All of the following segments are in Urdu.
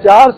4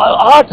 8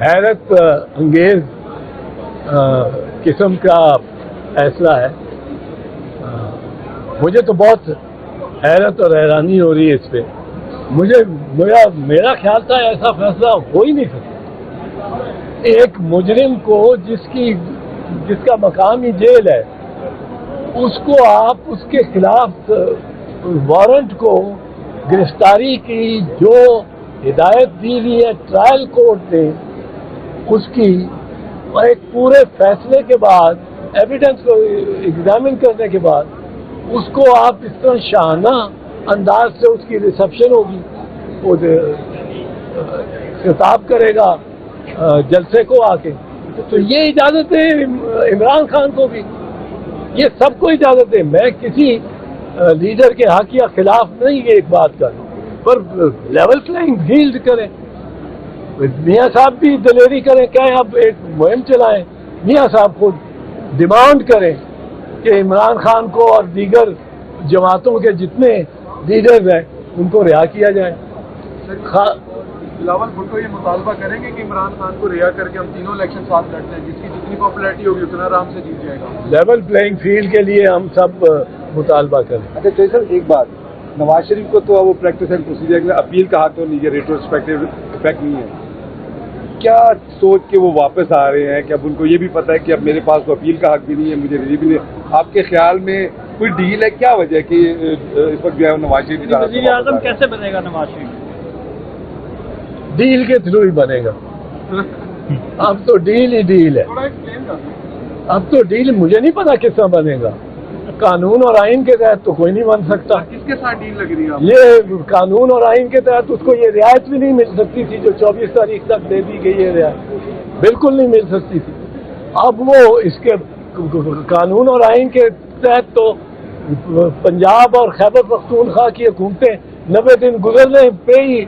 حیرت انگیز قسم کا فیصلہ ہے. مجھے تو بہت حیرت اور حیرانی ہو رہی ہے اس پہ. میرا خیال تھا ایسا فیصلہ ہو ہی نہیں سکتا. ایک مجرم کو جس کا مقام ہی جیل ہے, اس کو آپ اس کے خلاف وارنٹ کو گرفتاری کی جو ہدایت دی ہوئی ہے ٹرائل کورٹ نے, اس کی ایک پورے فیصلے کے بعد, ایویڈنس کو ایگزامن کرنے کے بعد, اس کو آپ اس طرح شاہانہ انداز سے اس کی ریسیپشن ہوگی, وہ خطاب کرے گا جلسے کو آ کے, تو یہ اجازت ہے عمران خان کو بھی, یہ سب کو اجازت ہے. میں کسی لیڈر کے حق یا خلاف نہیں یہ ایک بات کر, پر لیول پلینگ فیلڈ کریں. میاں صاحب بھی دلیری کریں, کہیں اب ایک مہم چلائیں. میاں صاحب خود ڈیمانڈ کریں کہ عمران خان کو اور دیگر جماعتوں کے جتنے لیڈرز ہیں ان کو رہا کیا جائے. بلاول بھٹو یہ مطالبہ کریں گے کہ عمران خان کو رہا کر کے ہم تینوں الیکشن ساتھ لڑتے ہیں, جس کی جتنی پاپولیرٹی ہوگی اتنا آرام سے جیت جائے گا. لیول پلینگ فیلڈ کے لیے ہم سب مطالبہ کریں. اچھا تو سر ایک بات, نواز شریف کو تو وہ پریکٹس اینڈ پروسیجر میں اپیل کا حق تو نہیں ہے, ریٹروسپیکٹیو افیکٹ نہیں ہے. کیا سوچ کے وہ واپس آ رہے ہیں کہ اب ان کو یہ بھی پتا ہے کہ اب میرے پاس تو اپیل کا حق بھی نہیں ہے, مجھے ریلی بھی نہیں. آپ کے خیال میں کوئی ڈیل ہے, کیا وجہ ہے کہ اس وقت جو ہے نواز شریف وزیر اعظم کیسے بنے گا نواز شریف؟ ڈیل کے تھرو ہی بنے گا. اب تو ڈیل ہی ڈیل ہے. اب تو ڈیل مجھے نہیں پتا کس طرح بنے گا. قانون اور آئین کے تحت تو کوئی نہیں بن سکتا. کس کے ساتھ ڈیل لگ رہی ہے؟ یہ قانون اور آئین کے تحت اس کو یہ رعایت بھی نہیں مل سکتی تھی جو 24 تاریخ تک دے دی گئی ہے رعایت, بالکل نہیں مل سکتی تھی. اب وہ اس کے قانون اور آئین کے تحت تو پنجاب اور خیبر پختونخوا کی حکومتیں 90 دن گزرنے پہ ہی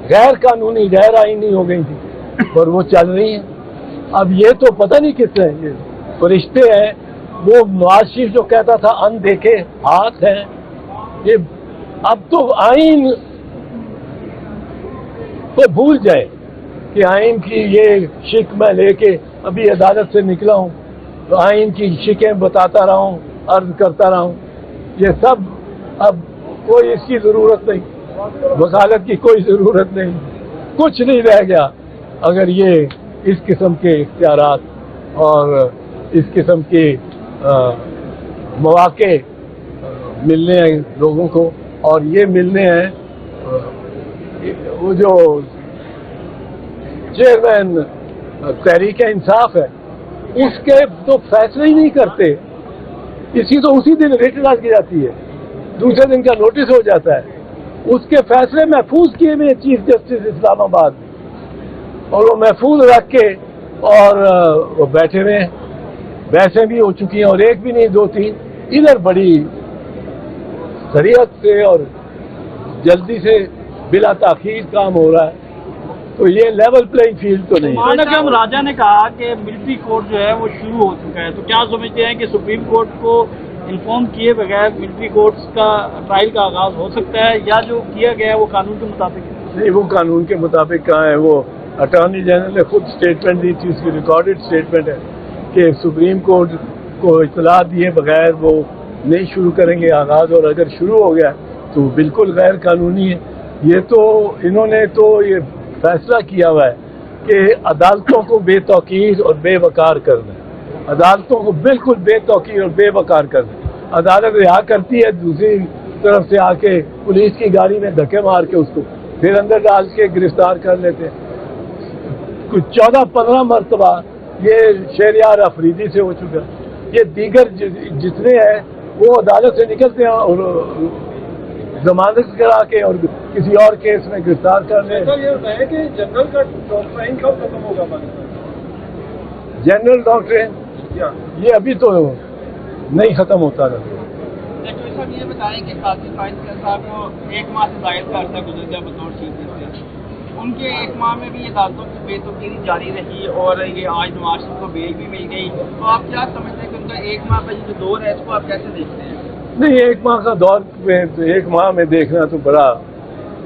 غیر قانونی غیر آئینی ہو گئی تھی, اور وہ چل رہی ہیں. اب یہ تو پتہ نہیں کس ہیں, یہ فرشتے ہیں. وہ نواز شریف جو کہتا تھا ان دیکھے ہاتھ ہیں, یہ اب تو آئین کو بھول جائے کہ آئین کی یہ شک میں لے کے ابھی عدالت سے نکلا ہوں تو آئین کی شکیں بتاتا رہا ہوں, عرض کرتا رہا ہوں. یہ سب اب کوئی اس کی ضرورت نہیں, وکالت کی کوئی ضرورت نہیں, کچھ نہیں رہ گیا اگر یہ اس قسم کے اختیارات اور اس قسم کے مواقع ملنے ہیں لوگوں کو. اور یہ ملنے ہیں وہ جو چیئرمین تحریک انصاف ہے اس کے تو فیصلے ہی نہیں کرتے. اسی دن ریٹ لگ جاتی ہے, دوسرے دن کا نوٹس ہو جاتا ہے. اس کے فیصلے محفوظ کیے ہوئے چیف جسٹس اسلام آباد میں, اور وہ محفوظ رکھ کے اور وہ بیٹھے ہوئے ہیں. بحثیں بھی ہو چکی ہیں, اور ایک بھی نہیں 2-3. ادھر بڑی سریعت سے اور جلدی سے بلا تاخیر کام ہو رہا ہے. تو یہ لیول پلینگ فیلڈ تو نہیں. مولانا راجہ نے کہا کہ ملٹری کورٹ جو ہے وہ شروع ہو چکا ہے, تو کیا سمجھتے ہیں کہ سپریم کورٹ کو انفارم کیے بغیر ملٹری کورٹس کا ٹرائل کا آغاز ہو سکتا ہے, یا جو کیا گیا ہے وہ قانون کے مطابق ہے؟ نہیں, وہ قانون کے مطابق کہاں ہے. وہ اٹارنی جنرل نے خود اسٹیٹمنٹ دی تھی, اس کی ریکارڈڈ اسٹیٹمنٹ ہے کہ سپریم کورٹ کو اطلاع دیے بغیر وہ نہیں شروع کریں گے آغاز, اور اگر شروع ہو گیا تو بالکل غیر قانونی ہے. یہ تو انہوں نے تو یہ فیصلہ کیا ہوا ہے کہ عدالتوں کو بے توقیر اور بے وقار کرنا ہے. عدالتوں کو بالکل بے توقیر اور بے وقار کرنا ہے. عدالت رہا کرتی ہے, دوسری طرف سے آ کے پولیس کی گاڑی میں دھکے مار کے اس کو پھر اندر ڈال کے گرفتار کر لیتے ہیں. کچھ 14-15 مرتبہ یہ شہریار افریدی سے ہو چکا. یہ دیگر جتنے ہیں وہ عدالت سے نکلتے ہیں اور ضمانت کرا کے اور کسی اور کیس میں گرفتار کر لیں. یہ بتائیں کہ جنرل کا ڈاکٹرائن کب ختم ہوگا پاکستان؟ جنرل ڈاکٹرائن یہ ابھی تو نہیں ختم ہوتا تھا. صاحب یہ بتائیں کہ قاضی فائز صاحب کو 1 ماہ سے زائد کا عرصہ گزر گیا بطور چیف جسٹس. ان کے 1 ماہ میں بھی عدالتوں کی بے توقیری جاری رہی اور یہ آج نواز شریف کو بیل بھی مل گئی. تو آپ کیا سمجھتے ہیں کہ ان کا 1 ماہ کا یہ جو دور ہے اس کو آپ کیسے دیکھتے ہیں؟ نہیں, 1 ماہ کا دور میں 1 ماہ میں دیکھنا تو بڑا